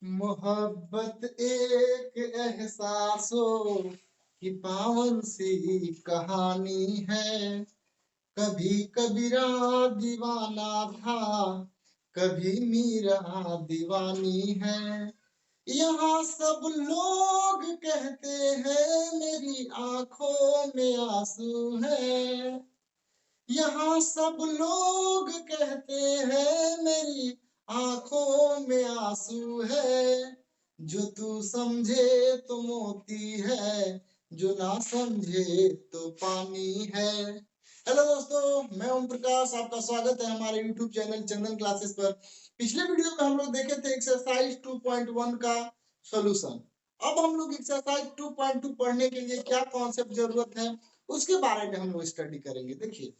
मोहब्बत एक एहसासों की पावन सी कहानी है। कभी कबीरा दीवाना था, कभी मीरा दीवानी है। यहाँ सब लोग कहते हैं मेरी आंखों में आंसू है। यहाँ सब लोग कहते हैं मेरी आंखों में आंसू है। जो तू समझे तो मोती है, जो ना समझे तो पानी है। हेलो दोस्तों, मैं ओम प्रकाश, आपका स्वागत है हमारे YouTube चैनल चंदन क्लासेस पर। पिछले वीडियो में हम लोग देखे थे एक्सरसाइज 2.1 का सॉल्यूशन। अब हम लोग एक्सरसाइज 2.2 पढ़ने के लिए क्या कॉन्सेप्ट जरूरत है उसके बारे में हम लोग स्टडी करेंगे। देखिए,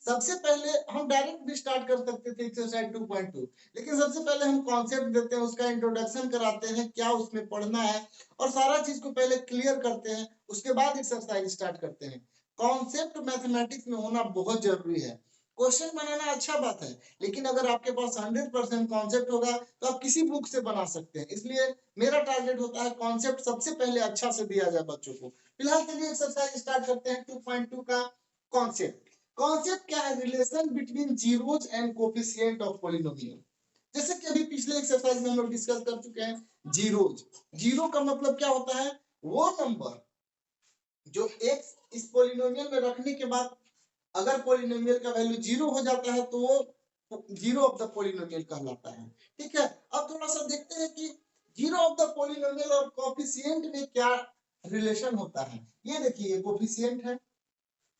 सबसे पहले हम डायरेक्ट भी स्टार्ट कर सकते थे एक्सरसाइज 2.2, लेकिन सबसे पहले हम कॉन्सेप्ट देते हैं, उसका इंट्रोडक्शन कराते हैं, क्या उसमें पढ़ना है और सारा चीज को पहले क्लियर करते हैं, उसके बाद एक्सरसाइज स्टार्ट करते हैं। कॉन्सेप्ट मैथमेटिक्स में होना बहुत जरूरी है। क्वेश्चन बनाना अच्छा बात है, लेकिन अगर आपके पास 100% कॉन्सेप्ट होगा तो आप किसी बुक से बना सकते हैं। इसलिए मेरा टारगेट होता है कॉन्सेप्ट सबसे पहले अच्छा से दिया जाए बच्चों को। फिलहाल के लिए एक्सरसाइज स्टार्ट करते हैं 2.2 का कॉन्सेप्ट। कॉन्सेप्ट क्या है? Relation between zeros and coefficient of polynomial. जैसे कि अभी पिछले एक्सरसाइज में हम लोग डिस्कस कर चुके हैं जीरोज। जीरो का मतलब क्या होता है? वो नंबर जो एक्स इस पॉलिनोमियल में रखने के बाद अगर पॉलिनोमियल का वैल्यू जीरो हो जाता है तो वो जीरो ऑफ द पॉलिनोमियल कहलाता है। ठीक है, अब थोड़ा सा देखते हैं कि जीरो ऑफ द पॉलिनोमियल और कोफिशिएंट में क्या रिलेशन होता है। ये देखिए, ये कोफिशिएंट है,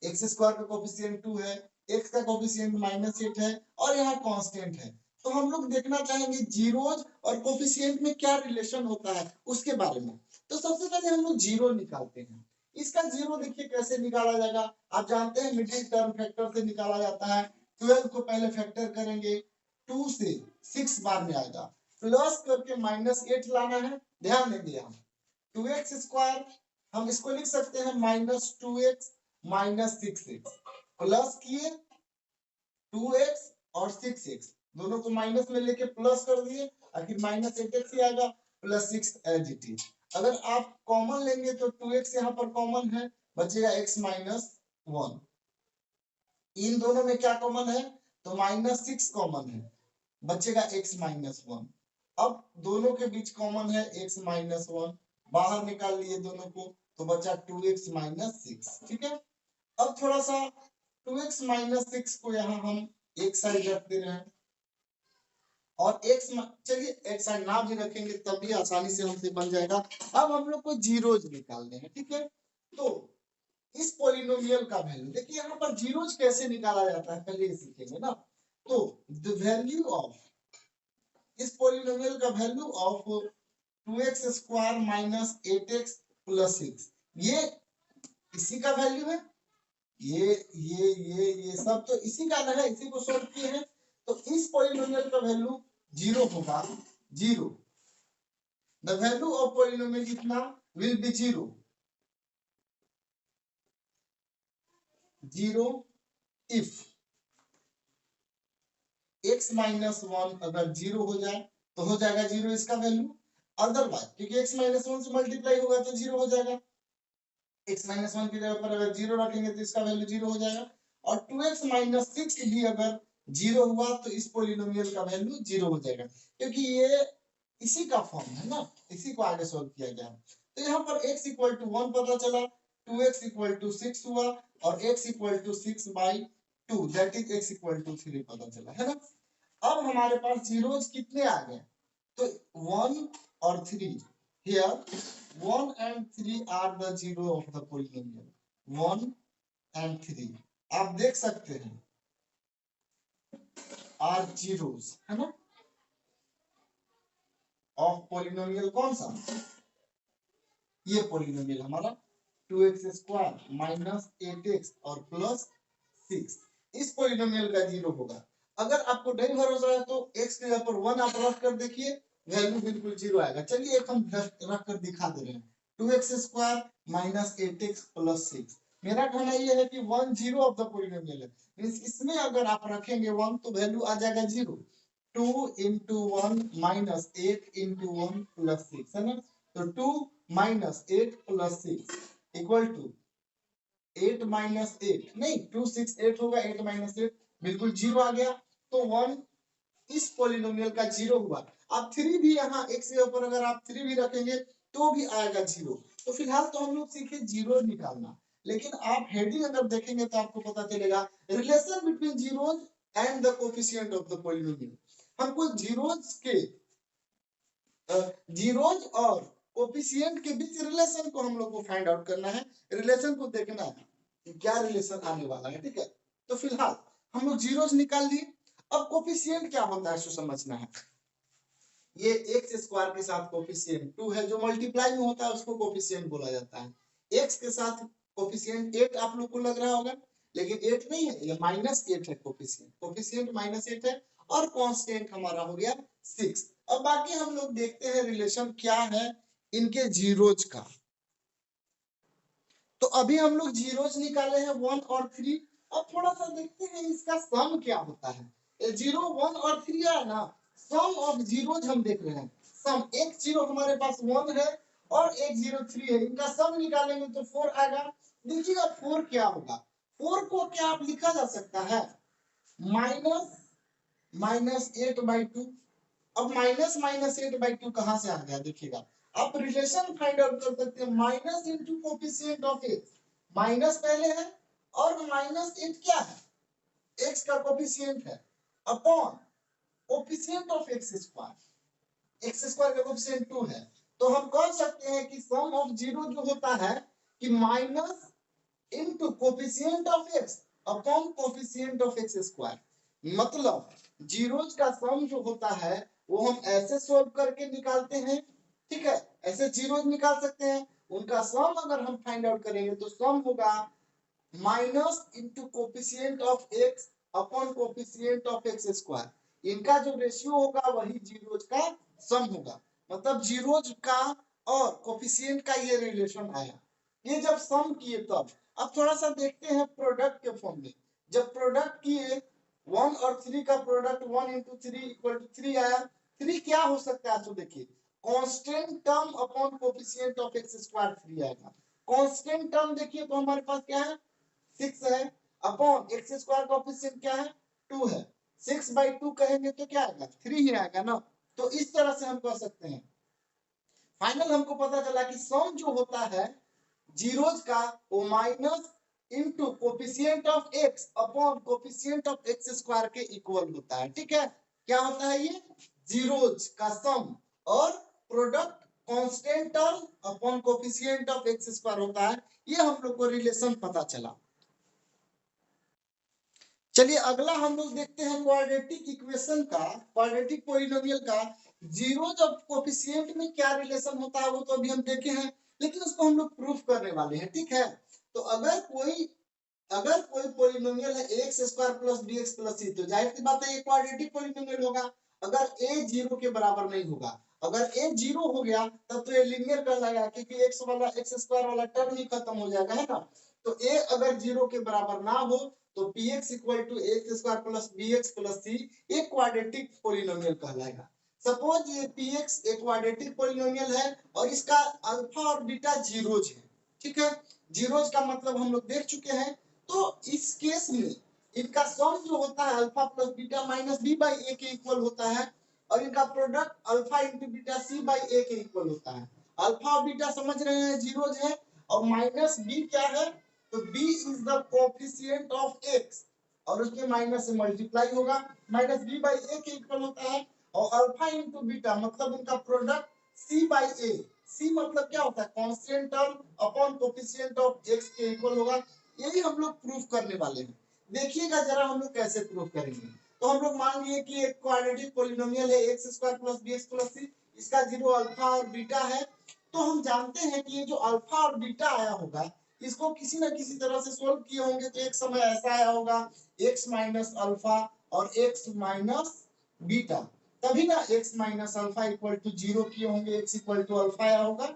एक्स स्क्वायर का कोफिशिएंट 2 है, एक्स का कोफिशिएंट -8 है और यहाँ कांस्टेंट है। तो हम लोग देखना चाहेंगे जीरोज और कोफिशिएंट में क्या रिलेशन होता है उसके बारे में। तो सबसे पहले हम लोग जीरो निकालते हैं। इसका जीरो देखिए कैसे निकाला जाएगा। आप जानते हैं मिडिल टर्म फैक्टर से निकाला जाता है। 12 को पहले फैक्टर करेंगे, 2 से 6 बार में आएगा, प्लस करके -8 लाना है। ध्यान देंगे, हम 2x स्क्वायर हम इसको लिख सकते हैं -2x -6x, प्लस किए 2x और 6x दोनों को माइनस में लेके प्लस कर दिए, आखिर -8x ही आएगा, प्लस 6 एज इट इज। अगर आप कॉमन लेंगे तो 2x यहाँ पर कॉमन है, बचेगा x -1। इन दोनों में क्या कॉमन है? तो -6 कॉमन है, बचेगा x -1। अब दोनों के बीच कॉमन है x -1, बाहर निकाल लिए दोनों को तो बचा 2x -6। ठीक है, अब थोड़ा सा 2x -6 को यहाँ हम एक साइड रख दे रहे हैं और x चलिए एक साइड ना भी रखेंगे तब भी आसानी से हमसे बन जाएगा। अब हम लोग को जीरोज निकालने हैं। ठीक है, तो इस पॉलिनोमियल का वैल्यू देखिए, यहाँ पर जीरोज कैसे निकाला जाता है पहले ये सीखेंगे ना। तो द वैल्यू ऑफ इस पॉलिनोमियल का value of 2x square -8x + 6, ये इसी का वैल्यू है। ये सब तो इसी का है, इसी को सॉल्व किए हैं। तो इस पॉलिनोमियल का वैल्यू जीरो होगा, zero. The value of polynomial कितना will be zero, zero if x -1 अगर जीरो हो जाए तो हो जाएगा जीरो इसका वैल्यू। अदरवाइज क्योंकि x -1 से मल्टीप्लाई होगा तो जीरो हो जाएगा, x -1 की जगह पर अगर जीरो रखेंगे तो इसका वैल्यू जीरो हो जाएगा। और 2x -6 भी अगर जीरो हुआ तो इस पॉलिनोमियल का वैल्यू जीरो हो जाएगा, क्योंकि ये इसी का फॉर्म है ना, इसी को आगे सॉल्व किया गया। तो यहाँ पर x = 1 पता चला, 2x = 6 हुआ और x = 6/2 दैट इज x = 3 पता चला, है ना। अब हमारे पास जीरोज कितने आ गए? तो 1 और 3, here 1 and 3 are the zero of the polynomial. 1 and 3 आप देख सकते हैं are zeros, है ना, of polynomial। कौन सा? ये polynomial हमारा 2x स्क्वायर -8x और +6, इस polynomial का जीरो होगा। अगर आपको नहीं भरोसा है तो x के जगह पर 1 आप रख कर देखिए, वैल्यू बिल्कुल जीरो आएगा। चलिए एक हम रख कर दिखा दे रहे हैं, 2x स्क्वायर -8x + 6। मेरा कहना यह है कि 1 जीरो ऑफ द पॉलिनोमियल है, मींस इसमें अगर आप रखेंगे 1 तो वैल्यू आ जाएगा zero. 2 into 1 minus 8 into 1 plus 6 है ना। तो 2 minus 8 plus 6 equal to 8 minus 8 नहीं 2 6 8 होगा 8 minus 8 बिल्कुल जीरो आ गया। तो 1 इस पॉलिनोमियल का जीरो हुआ। आप 3 भी यहाँ x के ऊपर अगर आप 3 भी रखेंगे तो भी आएगा जीरो। तो फिलहाल तो हम लोग सीखे जीरो निकालना, लेकिन आप हेडिंग अगर देखेंगे तो आपको पता चलेगा relation between zeros and the coefficient of the polynomial. हमको जीरोज के जीरोज और कोफिशिएंट के बीच रिलेशन को हम लोग को फाइंड आउट करना है, रिलेशन को देखना है कि क्या रिलेशन आने वाला है। ठीक है, तो फिलहाल हम लोग जीरोज निकाल दिए। अब कोफिशिएंट क्या होता है सो समझना है। ये एक्स स्क्वायर के साथ कोफिशिएंट 2 है, जो मल्टीप्लाई में होता है उसको कोफिशिएंट बोला जाता है। एक्स के साथ कोफिशिएंट 8 आप लोग को लग रहा होगा, लेकिन 8 नहीं है, ये -8 है कोफिशिएंट। कोफिशिएंट -8 है और कांस्टेंट हमारा हो गया 6। अब बाकी हम लोग देखते हैं रिलेशन क्या है इनके जीरोज का। तो अभी हम लोग जीरोज निकाले हैं 1 और 3। अब थोड़ा सा देखते हैं इसका सम क्या होता है। 0 1 और 3 है ना, सम ऑफ जीरोज हम देख रहे हैं। सम एक जीरो हमारे पास 1 है और एक जीरो 3 है, इनका सम निकालेंगे तो 4 आएगा। देखिएगा 4 क्या होगा। 4 को क्या आप लिखा जा सकता है -8/2। अब -8/2 कहां से आ गया देखिएगा। आप रिलेशन फाइंड आउट कर सकते हैं, minus into coefficient of x. Minus पहले है और -8 क्या है, एक्स का कोफिशिएंट है, upon coefficient of x square. X square का कोफिशिएंट 2 है। तो हम कह सकते हैं कि सम ऑफ जीरो जो होता है कि minus into coefficient of x upon coefficient of x square. मतलब जीरोज का सम जो होता है वो हम ऐसे सॉल्व करके निकालते हैं। ठीक है, ऐसे जीरोज निकाल सकते हैं, उनका सम अगर हम फाइंड आउट करेंगे तो सम होगा minus into coefficient of x upon coefficient of x square. इनका जो रेशियो होगा वही जीरोज का सम होगा। मतलब जीरोज का और कोफिशिएंट का ये रिलेशन आया। ये जब सम किए तब। अब थोड़ा सा देखते हैं प्रोडक्ट के फॉर्म में। जब प्रोडक्ट किए 1 और 3 का प्रोडक्ट 1 into 3 इक्वल टू 3 आया। 3 क्या हो सकता है तो देखिए constant term upon coefficient of x square 3 आएगा। कांस्टेंट टर्म देखिए तो हमारे पास क्या है 6 है, अपॉन एक्स स्क्वायर कोफिशिएंट क्या है 2 है। 6/2 कहेंगे तो क्या आएगा 3 ही आएगा ना। तो इस तरह से हम कह सकते हैं। फाइनल हमको पता चला कि सम जो होता है जीरोज का वो minus into coefficient of x upon coefficient of x square के इक्वल होता है। ठीक है, क्या होता है ये जीरोज का सम और product constant term upon coefficient of x square होता है। ये हम लोग को रिलेशन पता चला। चलिए अगला हम लोग देखते हैं क्वाड्रेटिक इक्वेशन का, क्वाड्रेटिक पॉलिनोमियल का जीरोज ऑफ कोफिशिएंट में क्या रिलेशन होता है वो तो अभी हम देखे हैं, लेकिन उसको हम लोग प्रूफ करने वाले हैं। ठीक है, तो अगर कोई पॉलिनोमियल है x square plus b x plus c, तो जाहिर सी बात है ये क्वाड्रेटिक पॉलिनोमियल होगा। अगर ए जीरो के बराबर नहीं होगा, अगर ए जीरो हो गया तब तो ये लीनियर कहलाएगा, क्योंकि एक्स वाला एक्स स्क्वायर वाला टर्म ही खत्म हो जाएगा, है ना। तो ए अगर जीरो के बराबर ना हो तो px equal to x square plus b x plus c एक क्वाड्रेटिक पॉलिनोमियल कहलाएगा। सपोज ये px एक क्वाड्रेटिक पॉलिनोमियल है और इसका अल्फा और बीटा जीरोज है। ठीक है, जीरोज का मतलब हम लोग देख चुके हैं। तो इस केस में इनका सम जो होता है alpha plus beta minus b by a के इक्वल होता है, और इनका product alpha into beta c by a के इक्वल होता है। अल्फा और बीटा समझ रहे हैं जीरोज है, और माइनस बी क्या है तो b is the coefficient of x, और उसके माइनस से मल्टीप्लाई होगा, माइनस b बाई a के इक्वल होता है। और अल्फा इनटू बीटा मतलब उनका product c by a, c मतलब क्या होता है constant term upon coefficient of x के इक्वल होगा। यही हम लोग प्रूफ करने वाले हैं। देखिएगा जरा हम लोग कैसे प्रूफ करेंगे। तो हम लोग मान लिए कि एक क्वाड्रेटिक पॉलिनोमियल है x square plus b x plus c, इसका जीरो अल्फा और बीटा है। तो हम जानते हैं कि ये जो अल्फा और बीटा आया होगा इसको किसी ना किसी तरह से सोल्व किए होंगे। तो एक समय ऐसा आया होगा x माइनस अल्फा और x माइनस बीटा, तभी ना x minus alpha equal to 0 किए होंगे, x इक्वल टू अल्फा आया होगा,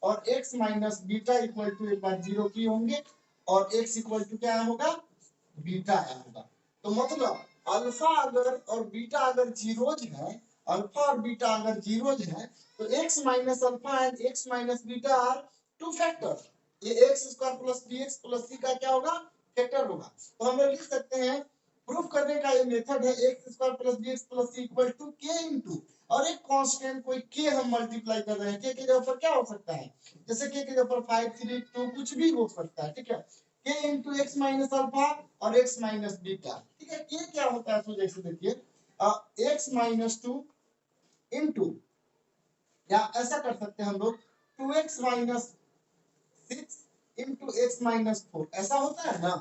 और x minus beta equal to एक बार 0 किए होंगे और x इक्वल टू क्या होगा बीटा आया होगा। तो मतलब अल्फा अगर और बीटा अगर जीरोज है, अल्फा और बीटा अगर जीरोज है, तो x minus alpha and x minus beta are two factor. ये x square plus b x plus c का क्या होगा, फैक्टर होगा। तो हम लोग लिख सकते हैं, प्रूफ करने का ये मेथड है, x square plus b x plus c equal to के इंटू, और एक कांस्टेंट कोई के हम मल्टीप्लाई कर रहे हैं, के जगह पर क्या हो सकता है, जैसे के जगह पर 5 3 2 कुछ भी हो सकता है, ठीक है। के इंटू एक्स माइनस अल्फा और एक्स माइनस बीटा, ठीक है। के क्या होता है, तो जैसे देखिए एक्स माइनस टू इंटू, या ऐसा कर सकते हैं हम लोग 2x minus 6 into x minus 4, ऐसा होता है ना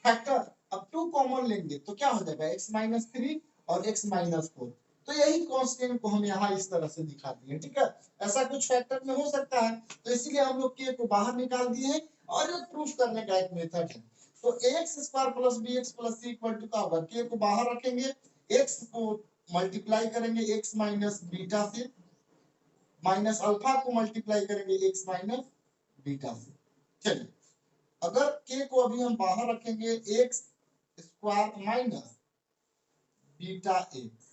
फैक्टर। अब 2 कॉमन लेंगे तो क्या हो जाएगा, x माइनस 3 और x माइनस 4। तो यही कांस्टेंट को हम यहाँ इस तरह से दिखा दिए, ठीक है। ऐसा कुछ फैक्टर में हो सकता है, तो इसीलिए हम लोग के को बाहर निकाल दिए हैं, और ये प्रूफ करने का एक मेथड है। तो x square plus b x plus c equal to का होगा, के को बाहर रखेंगे, एक्स को मल्टीप्लाई करेंगे एक्स माइनस बीटा से, माइनस अल्फा को मल्टीप्लाई करेंगे एक्स माइनस बीटा से। चलिए, अगर के को अभी हम बाहर रखेंगे, x square minus beta x,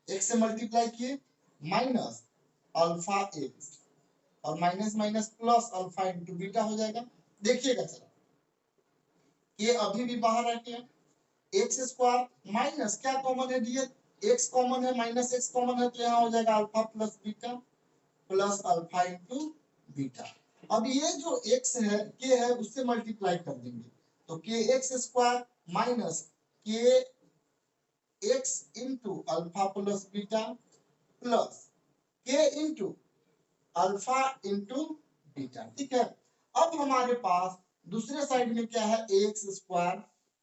x से मल्टीप्लाई किए माइनस अल्फा एक्स, और minus minus plus alpha into beta हो जाएगा। देखिएगा जरा, ये अभी भी बाहर रखे, एक्स स्क्वायर माइनस क्या कॉमन है, दिए एक्स कॉमन है, माइनस एक्स कॉमन है, तो यहाँ हो जाएगा alpha plus beta plus alpha into beta. अब ये जो x है, के है, उससे मल्टीप्लाई कर देंगे, तो के एक्स स्क्वायर माइनस के x into alpha plus beta plus के इंटू अल्फा इंटू बीटा, ठीक है। अब हमारे पास दूसरे साइड में क्या है, x square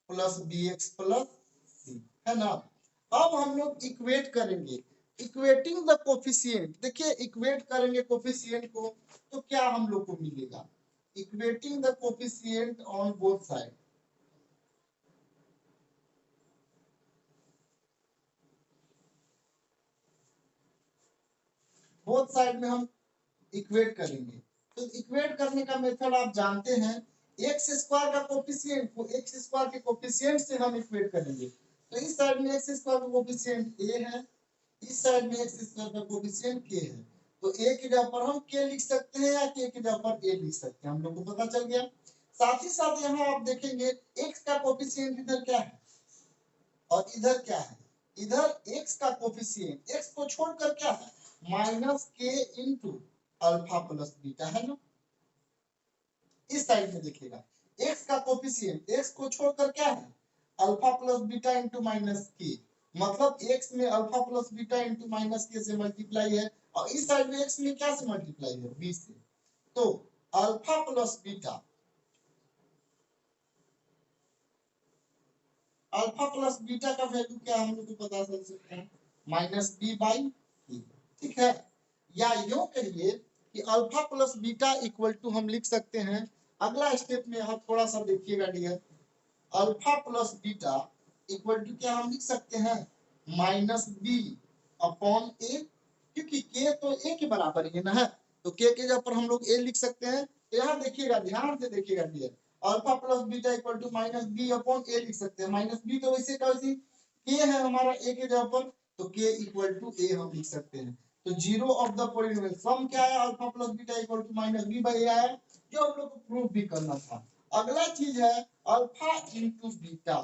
plus b x plus c, है ना। अब हम लोग इक्वेट करेंगे, इक्वेटिंग द कोफिशिएंट, देखिए इक्वेट करेंगे कोफिशिएंट को, तो क्या हम लोग को मिलेगा, equating the coefficient on both side, both side में हम इक्वेट करेंगे। तो इक्वेट करने का मेथड आप जानते हैं, एक्स स्क्वायर का कोफिशिएंट को एक्स स्क्वायर के कोफिशिएंट से हम इक्वेट करेंगे। तो इस साइड में एक्स स्क्वायर का कोफिशिएंट ए है, इस साइड में एक्स स्क्वायर का कोफिशिएंट के है, तो ए की जगह पर हम के लिख सकते हैं, या के की जगह पर ए लिख सकते हैं, हम लोग को पता चल गया। साथ ही साथ यहाँ आप देखेंगे एक्स का कोफिशिएंट इधर क्या है और इधर क्या है, इधर एक्स का कोफिशिएंट एक्स को छोड़कर क्या है, माइनस के इंटू अल्फा प्लस बीटा, है ना। इस साइड में देखिएगा एक्स का कोफिशिएंट एक्स को छोड़कर क्या है, alpha plus beta into minus के, मतलब एक्स में alpha plus beta into minus के से मल्टीप्लाई है, और इस साइड में एक्स में क्या से मल्टीप्लाई है, बी से। तो alpha plus beta, alpha plus beta का वैल्यू क्या हम लोग को पता चल सकता है, माइनस बी बाई ई, ठीक है। या यूं कहिए कि alpha plus beta equal to हम लिख सकते हैं, अगला स्टेप में आप थोड़ा सा देखिएगा dear, alpha plus beta equal to क्या हम लिख सकते हैं, माइनस बी अपॉन ए, क्योंकि के तो ए के बराबर ही है ना, है तो के जगह पर हम लोग ए लिख सकते हैं। तो यहाँ देखिएगा, ध्यान से देखिएगा dear, alpha plus beta equal to minus b upon a लिख सकते हैं, माइनस बी तो वैसे का वैसी के है हमारा ए के जगह पर, तो के इक्वल टू ए हम लिख सकते हैं। तो zero of the polynomial sum क्या है, alpha plus beta equal to minus b by a आया, जो हम लोग को प्रूफ भी करना था। अगला चीज है alpha into beta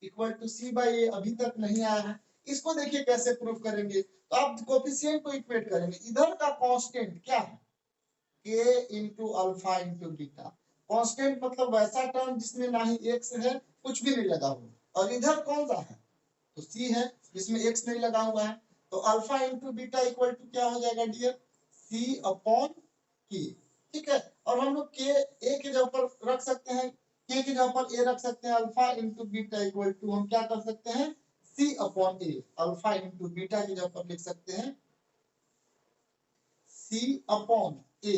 equal to c by a, अभी तक नहीं आया है, इसको देखिए कैसे प्रूफ करेंगे। तो आप कोफिशिएंट को इक्वेट करेंगे, इधर का कांस्टेंट क्या है, के into alpha into beta, constant मतलब वैसा टर्म जिसमें ना ही एक्स है कुछ भी नहीं लगा हुआ, और इधर कौन सा है, तो सी है जिसमें एक्स नहीं लगा हुआ है, तो alpha into beta equal to क्या हो जाएगा डियर, सी अपॉन के, ठीक है। और हम लोग के ए के जगह पर रख सकते हैं, के की जगह पर ए रख सकते हैं, alpha into beta equal to हम क्या कर सकते हैं, c upon a, alpha into beta की जगह पर लिख सकते हैं सी अपॉन ए,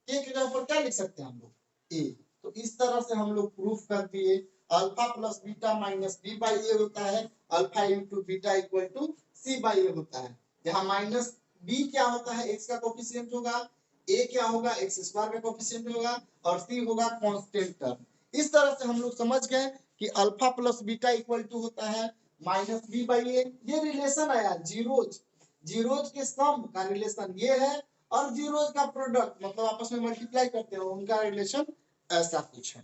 के की जगह पर क्या लिख सकते हैं हम लोग, ए। तो इस तरह से हम लोग प्रूफ कर दिए, alpha plus beta minus b by a होता है, alpha into beta equal to c by a होता है, जहां माइनस बी क्या होता है, एक्स का कोफिशिएंट होगा, ए क्या होगा, एक्स स्क्वायर का कोफिशिएंट होगा, और सी होगा कांस्टेंट टर्म। इस तरह से हम लोग समझ गए कि alpha plus beta equal to होता है माइनस बी बाई ए। ये रिलेशन आया जीरोज, जीरोज के सम का रिलेशन ये है और जीरोज का प्रोडक्ट मतलब आपस में मल्टीप्लाई करते हो उनका रिलेशन ऐसा कुछ है।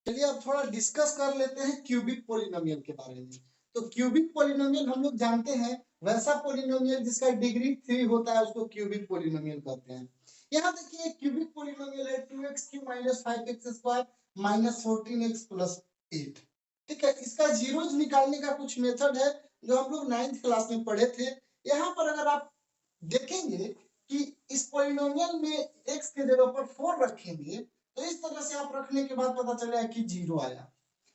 चलिए अब थोड़ा डिस्कस कर लेते हैं क्यूबिक पोलिनोमियल के बारे में। तो क्यूबिक पोलिनोमियल हम लोग जानते हैं वैसा पोलिनोमियल जिसका डिग्री 3 होता है उसको क्यूबिक पोलिनोमियल कहते हैं। यहाँ देखिए क्यूबिक पोलिनोमियल है 2x cube minus 5x square minus 14x plus 8। ठीक है, इसका जीरोज निकालने का कुछ मेथड है जो हम लोग 9th क्लास में पढ़े थे। यहाँ पर अगर आप देखेंगे कि इस पोलिनोमियल में x के जगह पर 4 रखेंगे तो इस तरह से आप रखने के बाद पता चला कि जीरो आया।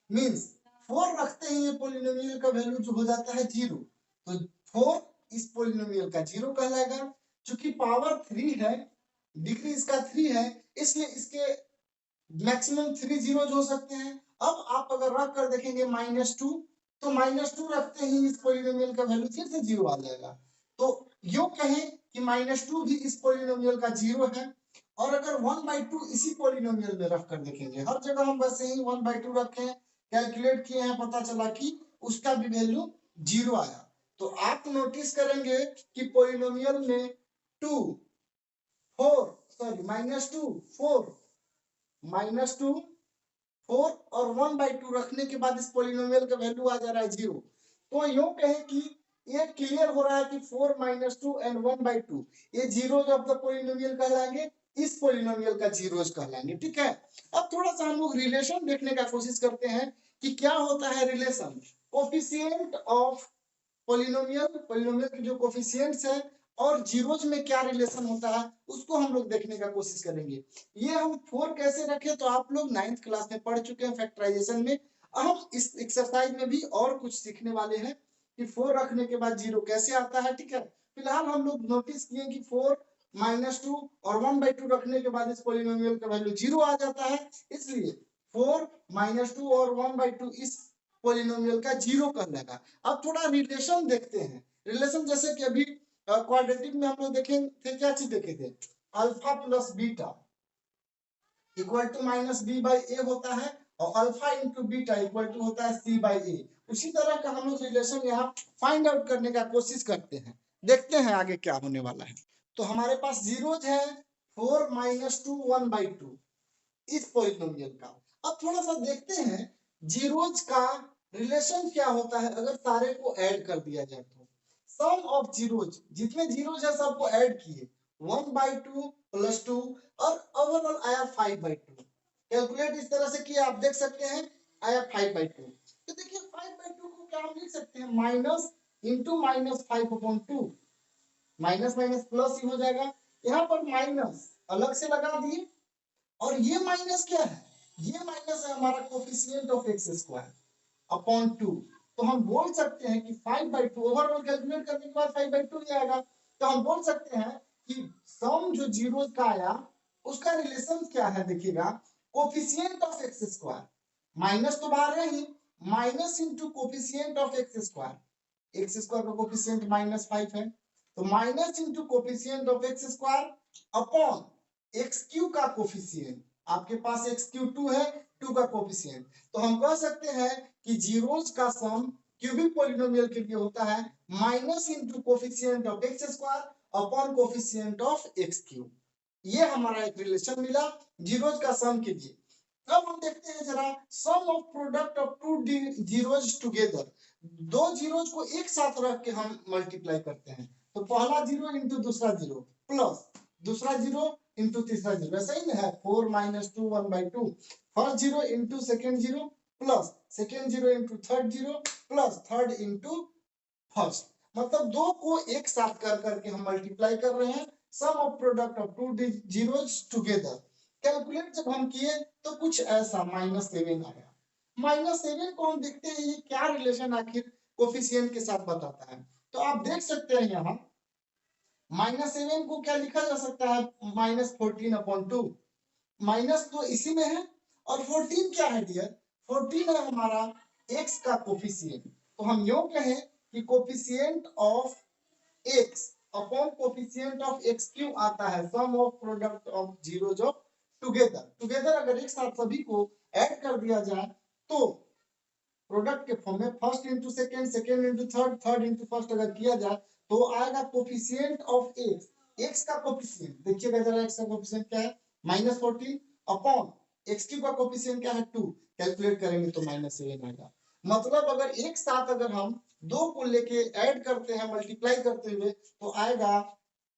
मींस 4 रखते ही ये पोलिनोमियल का वैल्यू जो हो जाता है जीरो। तो 4 इस पोलिनोमियल का जीरो कहलाएगा। चूंकि पावर 3 है, डिग्री इसका 3 है, इसलिए इसके मैक्सिमम 3 जीरोज हो सकते हैं। अब आप अगर रख कर देखेंगे -2 तो -2 रखते ही इस पोलिनोमियल का वैल्यू फिर से जीरो आ जाएगा। तो यूं कहें कि -2 भी इस पोलिनोमियल का जीरो है। और अगर 1/2 इसी पोलिनोमियल में रख कर देखेंगे, हर जगह हम वैसे ही 1/2 रखे हैं, कैलकुलेट किए हैं, पता चला कि उसका भी वैल्यू जीरो आया। तो आप नोटिस करेंगे कि पोलिनोमियल में 2 4 सॉरी -2 4 -2 4 और 1/2 रखने के बाद इस पोलिनोमियल का वैल्यू आ जा रहा है जीरो। तो यूं कहें कि ये क्लियर हो रहा है कि 4 -2 एंड 1/2 ये जीरोज ऑफ द पोलिनोमियल कहलाएंगे, इस पोलिनोमियल का जीरोज कहलाएंगे। ठीक है, अब थोड़ा सा हम लोग रिलेशन देखने का कोशिश करते हैं कि क्या होता है relation coefficient of polynomial, polynomial के जो कोफिशिएंट्स है और जीरोज में क्या रिलेशन होता है उसको हम लोग देखने का कोशिश करेंगे। ये हम 4 कैसे रखें तो आप लोग 9th क्लास में पढ़ चुके हैं फैक्टराइजेशन में। हम इस एक्सरसाइज में भी और कुछ सीखने वाले हैं कि 4 रखने के बाद जीरो कैसे आता है। ठीक है, फिलहाल हम लोग नोटिस किए कि 4 -2 और 1/2 रखने के बाद इस पोलिनोमियल का वैल्यू जीरो आ जाता है, इसलिए 4 -2 और 1/2 इस पोलिनोमियल का जीरो कहलाएगा। अब थोड़ा रिलेशन देखते हैं। रिलेशन जैसे कि अभी क्वाड्रेटिक में हम लोग देखे थे, क्या चीज देखे थे, alpha plus beta equal to minus b by a होता है और alpha into beta equal to होता है सी बाई ए। उसी तरह का हम लोग रिलेशन यहाँ फाइंड आउट करने का कोशिश करते हैं, देखते हैं आगे क्या होने वाला है। तो हमारे पास जीरोज है 4 -2 1/2 इस पोलिनोमियल का। अब थोड़ा सा देखते हैं जीरोज का रिलेशन क्या होता है अगर सारे को ऐड कर दिया जाए तो। सम ऑफ जीरोज, जितने जीरोज है सबको ऐड किए 1/2 + 2 और ओवरऑल आया 5/2। कैलकुलेट इस तरह से किया, आप देख सकते हैं आया 5/2। तो देखिए 5/2 को क्या हम लिख सकते हैं minus into -5/2, minus minus plus ही हो जाएगा। यहाँ पर माइनस अलग से लगा दिए और ये माइनस क्या है, ये माइनस है हमारा coefficient of x square upon 2। तो हम बोल सकते हैं कि 5/2 ओवरऑल कैलकुलेट करने के बाद 5/2 ही आएगा। तो हम बोल सकते हैं कि सम जो जीरो का आया उसका रिलेशन क्या है, देखिएगा coefficient of x square, minus तो बाहर है ही, minus into coefficient of x square, x square का कोफिशिएंट -5 है तो minus into coefficient of x square upon x cube का कोफिशिएंट, आपके पास एक्स क्यू 2 है, 2 का कोफिशिएंट। तो हम कह सकते हैं कि जीरोज का सम क्यूबिक पोलिनोमियल के लिए होता है minus into coefficient of x square upon coefficient of x Q. ये हमारा एक रिलेशन मिला जीरोज का सम के लिए। अब हम देखते हैं जरा sum of product of two zeros together, दो जीरोज को एक साथ रख के हम मल्टीप्लाई करते हैं। तो पहला जीरो इंटू दूसरा जीरो प्लस दूसरा जीरो इंटू तीसरा जीरो, ऐसा ही है 4 -2 1/2, first zero into second zero plus second zero into third zero plus third into first. मतलब दो को एक साथ कर करके हम मल्टीप्लाई कर रहे हैं, sum of product of two zeros together. Calculate जब हम किए तो कुछ ऐसा -7 आया। -7 को हम देखते हैं ये क्या रिलेशन आखिर कोफिशिएंट के साथ बताता है। तो आप देख सकते हैं यहाँ -7 को क्या लिखा जा सकता है -14/2, माइनस तो इसी में है और 14 क्या है डियर, 14 है हमारा x का कोफिशिएंट। तो हम यूं कहें कि coefficient of x upon coefficient of x cube आता है sum of product of zeros of together. Together अगर एक साथ सभी को ऐड कर दिया जाए तो प्रोडक्ट के फॉर्म में first into second, second into third, third into first अगर किया जाए तो आएगा कोफिशिएंट ऑफ एक्स, एक्स का कोफिशिएंट देखिएगा जरा, एक्स का कोफिशिएंट क्या है -14 अपॉन एक्स क्यूब का कोफिशिएंट क्या है 2, कैलकुलेट करेंगे तो -7 आएगा। मतलब अगर एक साथ अगर हम दो को लेके ऐड करते हैं मल्टीप्लाई करते हुए तो आएगा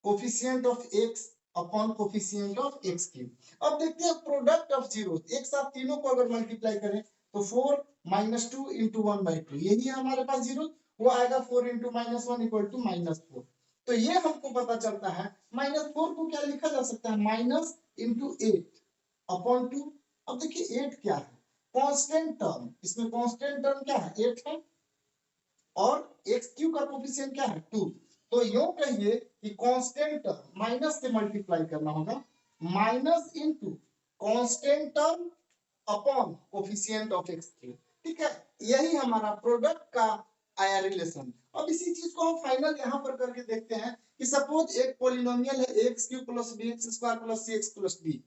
coefficient of x upon coefficient of x cube. अब देखते हैं प्रोडक्ट ऑफ जीरो, एक साथ तीनों को अगर मल्टीप्लाई करें तो 4 -2 इंटू 1/2, यही है हमारे पास जीरो, वो आएगा 4 इंटू -1 इक्वल टू -4। तो ये हमको पता चलता है -4 को क्या लिखा जा सकता है माइनस इंटू 8 अपॉन 2। अब देखिए 8 क्या है, कांस्टेंट टर्म, इसमें कांस्टेंट टर्म क्या है 8 है और एक्स क्यू का कोफिशिएंट क्या है 2। तो यूं कहिए कि कांस्टेंट टर्म माइनस से मल्टीप्लाई करना होगा, minus into constant term upon coefficient of x Q. ठीक है, यही हमारा प्रोडक्ट का आया रिलेशन। अब इसी चीज को हम फाइनल यहाँ पर करके देखते हैं कि सपोज एक पॉलिनोमियल है x cube plus b x square plus c x plus d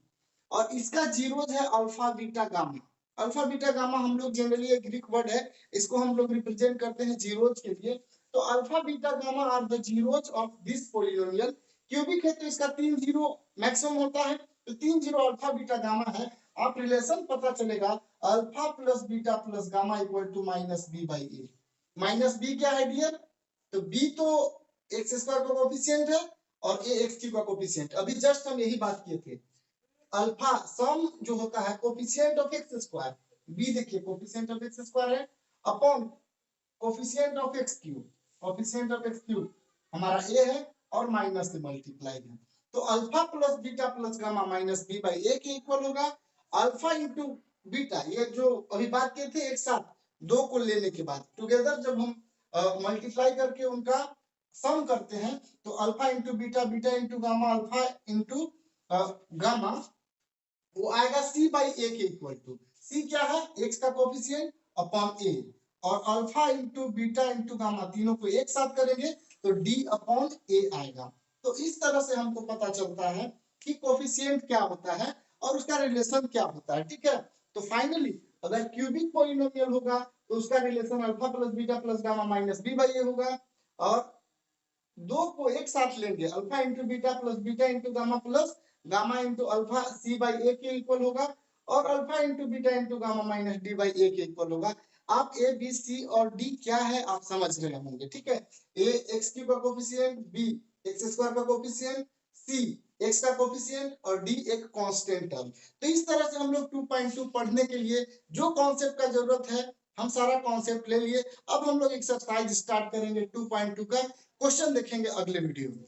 और इसका जीरोज है alpha beta gamma. Alpha beta gamma हम लोग जनरली एक ग्रीक वर्ड है, इसको हम लोग रिप्रेजेंट करते हैं जीरोज के लिए। तो alpha beta gamma are the zeros of this polynomial. Cubic है तो इसका 3 जीरो मैक्सिमम होता है, तो 3 जीरो अल्फा बीटा गामा है। आप रिलेशन पता चलेगा alpha plus beta plus gamma equal to minus b by a. Minus b क्या है डियर, तो बी तो एक्स स्क्वायर का कोफिशिएंट है और ए एक्स क्यूब का कोफिशिएंट। अभी जस्ट हम यही बात किए थे, अल्फा सम जो होता है coefficient of x square, b देखिए कोफिशिएंट ऑफ एक्स स्क्वायर है upon coefficient of x cube, coefficient of x cube हमारा ए है और माइनस से मल्टीप्लाई है। तो alpha plus beta plus gamma minus b by a के इक्वल होगा। अल्फा इंटू बीटा, ये जो अभी बात किए थे एक साथ दो को लेने के बाद टुगेदर जब हम मल्टीप्लाई करके उनका सम करते हैं तो alpha into beta, beta into gamma, alpha into gamma, वो आएगा सी बाई ए के इक्वल टू, सी क्या है एक्स का कोफिशिएंट अपॉन ए, और alpha into beta into gamma तीनों को एक साथ करेंगे तो डी अपॉन ए आएगा। तो इस तरह से हमको पता चलता है कि कोफिशिएंट क्या होता है और उसका रिलेशन क्या होता है। ठीक है, तो फाइनली अगर क्यूबिक पॉलिनोमियल होगा तो उसका relation alpha plus beta plus gamma minus b by a होगा, और दो को एक साथ लेंगे alpha into beta plus beta into gamma plus gamma into alpha c by a के इक्वल होगा, और alpha into beta into gamma minus d by a के इक्वल होगा। आप ए बी सी और डी क्या है आप समझ रहे होंगे। ठीक है, ए एक्स क्यूब का कोफिशिएंट, बी एक्स स्क्वायर का कोफिशिएंट, सी एक्स का कोफिशिएंट और डी एक कांस्टेंट टर्म। तो इस तरह से हम लोग 2.2 पढ़ने के लिए जो कॉन्सेप्ट का जरूरत है हम सारा कॉन्सेप्ट ले लिए। अब हम लोग एक्सरसाइज स्टार्ट करेंगे 2.2 का, क्वेश्चन देखेंगे अगले वीडियो में।